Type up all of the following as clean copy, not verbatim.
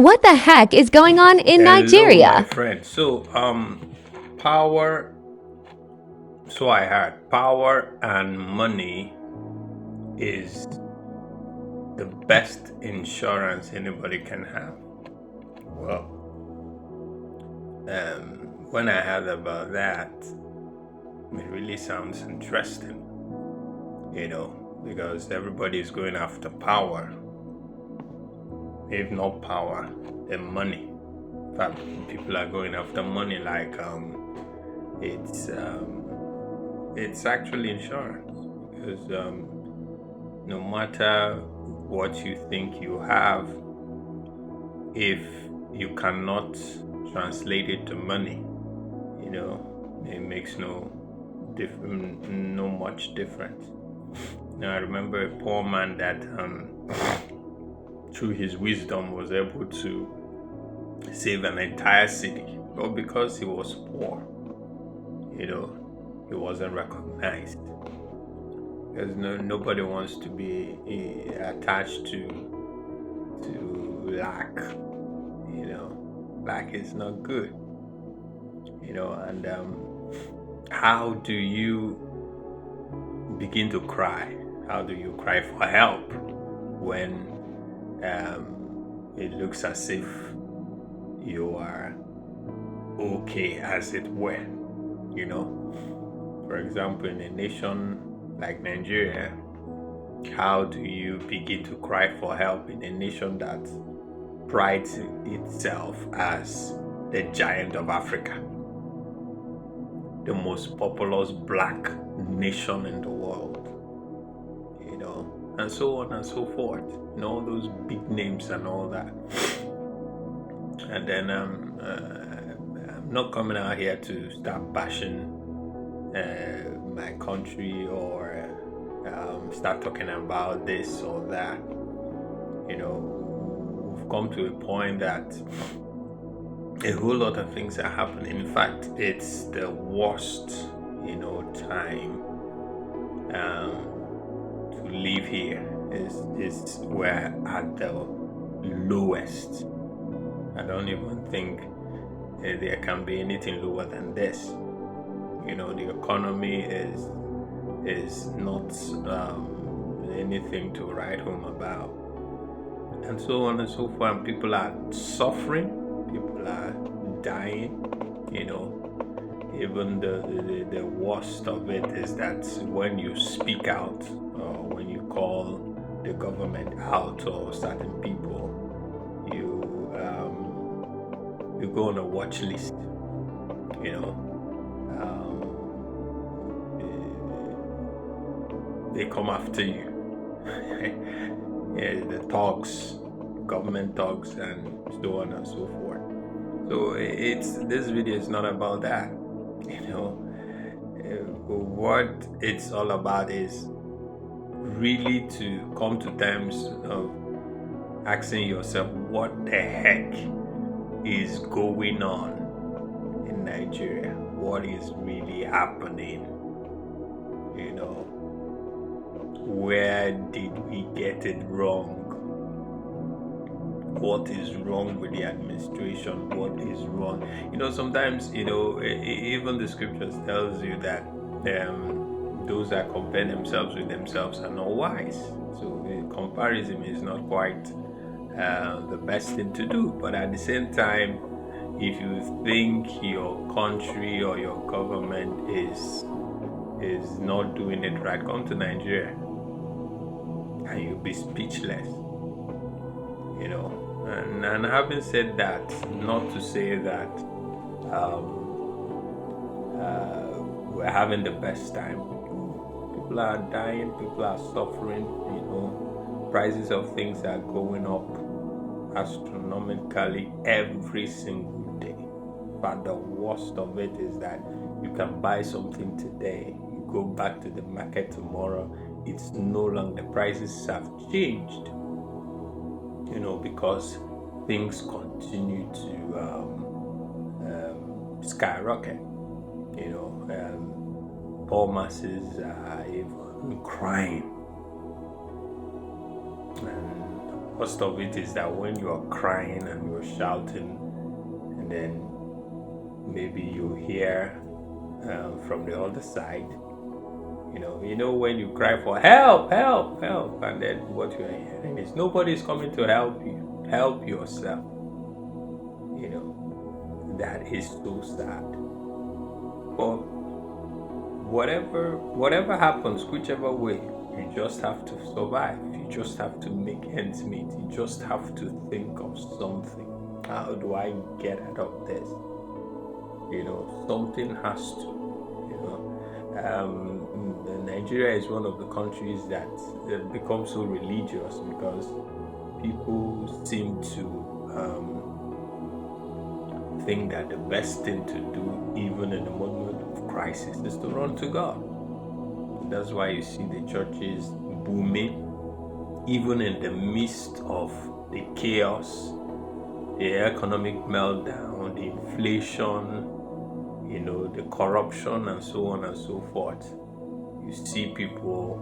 What the heck is going on in Hello, Nigeria? my friend. Power. So I heard power and money is the best insurance anybody can have. Well, when I heard about that, it really sounds interesting, because everybody is going after power. If not power, then money. In fact, people are going after money like it's actually insurance, because no matter what you think you have, if you cannot translate it to money, it makes no much difference. Now I remember a poor man that through his wisdom was able to save an entire city, but because he was poor, he wasn't recognized, because nobody wants to be attached to lack. Lack is not good. And how do you begin to cry? How do you cry for help when it looks as if you are okay, as it were? For example, in a nation like Nigeria, how do you begin to cry for help in a nation that prides itself as the giant of Africa, the most populous black nation in the world, and so on and so forth, all those big names and all that. And then I'm not coming out here to start bashing my country or start talking about this or that. We've come to a point that a whole lot of things are happening. In fact, it's the worst, time to live here. We're at the lowest. I don't even think there can be anything lower than this. The economy is not anything to write home about, and so on and so forth. And people are suffering, people are dying. Even the worst of it is that when you speak out, or when you call the government out or certain people, you go on a watch list. They come after you. Yeah, the thugs, government thugs, and so on and so forth. So this video is not about that. What it's all about is really to come to terms of asking yourself, what the heck is going on in Nigeria? What is really happening? Where did we get it wrong? What is wrong with the administration? What is wrong? Sometimes, even the scriptures tells you that those that compare themselves with themselves are not wise. So comparison is not quite the best thing to do. But at the same time, if you think your country or your government is not doing it right, come to Nigeria and you'll be speechless. And having said that, not to say that we're having the best time. People are dying, people are suffering, prices of things are going up astronomically every single day. But the worst of it is that you can buy something today, you go back to the market tomorrow, it's no longer, the prices have changed, because things continue to skyrocket. Poor masses are even crying. And the worst of it is that when you are crying and you shouting, and then maybe you hear from the other side, when you cry for help, help, help, and then what you're hearing is nobody's coming to help you. Help yourself. That is so sad. But whatever happens, whichever way, you just have to survive. You just have to make ends meet. You just have to think of something. How do I get out of this? Something has to. Nigeria is one of the countries that become so religious because people seem to think that the best thing to do, even in a moment of crisis, is to run to God. That's why you see the churches booming, even in the midst of the chaos, the economic meltdown, the inflation, the corruption, and so on and so forth. You see people,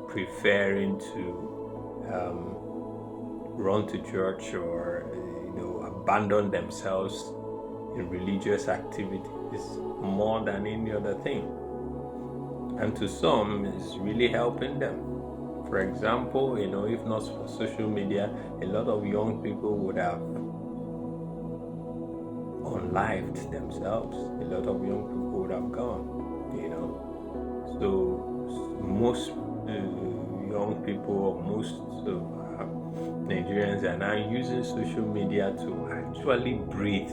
preferring to run to church or, abandon themselves in religious activities more than any other thing. And to some, it's really helping them. For example, if not for social media, a lot of young people would have unlived themselves. A lot of young people would have gone, So most young people, or most Nigerians, are now using social media to actually breathe.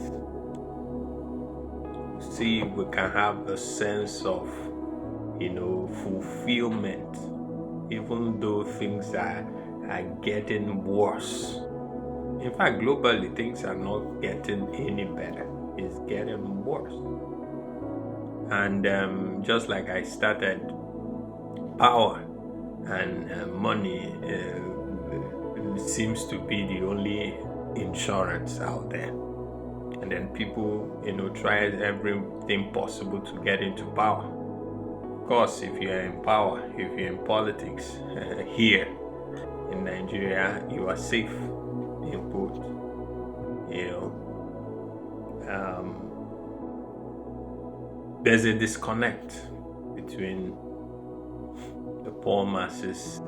See if we can have a sense of, fulfillment, even though things are getting worse. In fact, globally, things are not getting any better. It's getting worse. And just like I started, power and money seems to be the only insurance out there. And then people, try everything possible to get into power. Of course, if you're in power, if you're in politics, here in Nigeria, you are safe in put. There's a disconnect between the poor masses,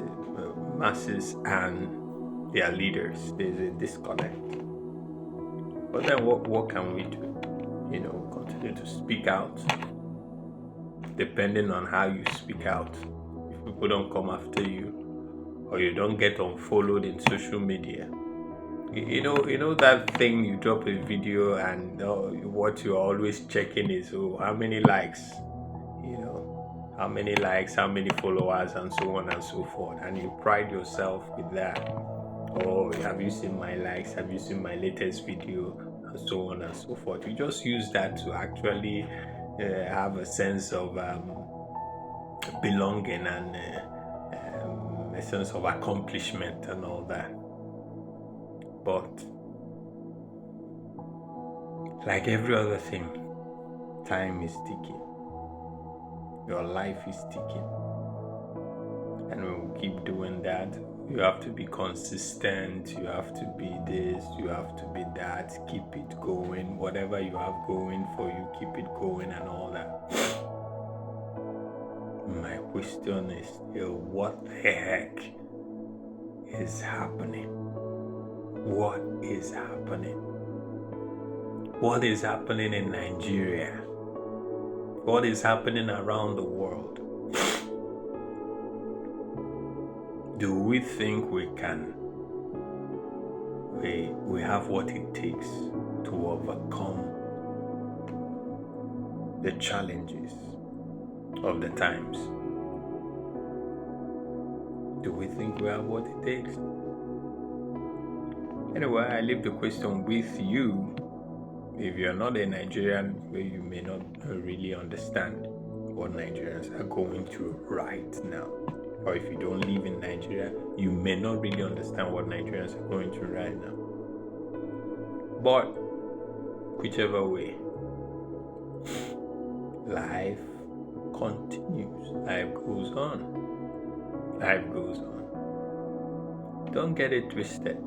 and their leaders. There's a disconnect. But then what can we do? Continue to speak out. Depending on how you speak out. If people don't come after you, or you don't get unfollowed in social media, that thing, you drop a video and what you're always checking is how many likes, how many likes, how many followers, and so on and so forth, and you pride yourself with that. Oh, have you seen my likes? Have you seen my latest video? And so on and so forth. You just use that to actually have a sense of belonging and a sense of accomplishment and all that. But like every other thing, time is ticking. Your life is ticking. And when we keep doing that, you have to be consistent, you have to be this, you have to be that, keep it going. Whatever you have going for you, keep it going and all that. My question is still, what the heck is happening? What is happening? What is happening in Nigeria? What is happening around the world? Do we think we have what it takes to overcome the challenges of the times? Do we think we have what it takes? Anyway, I leave the question with you. If you're not a Nigerian, you may not really understand what Nigerians are going through right now. Or if you don't live in Nigeria, you may not really understand what Nigerians are going through right now. But whichever way, life continues. Life goes on. Life goes on. Don't get it twisted,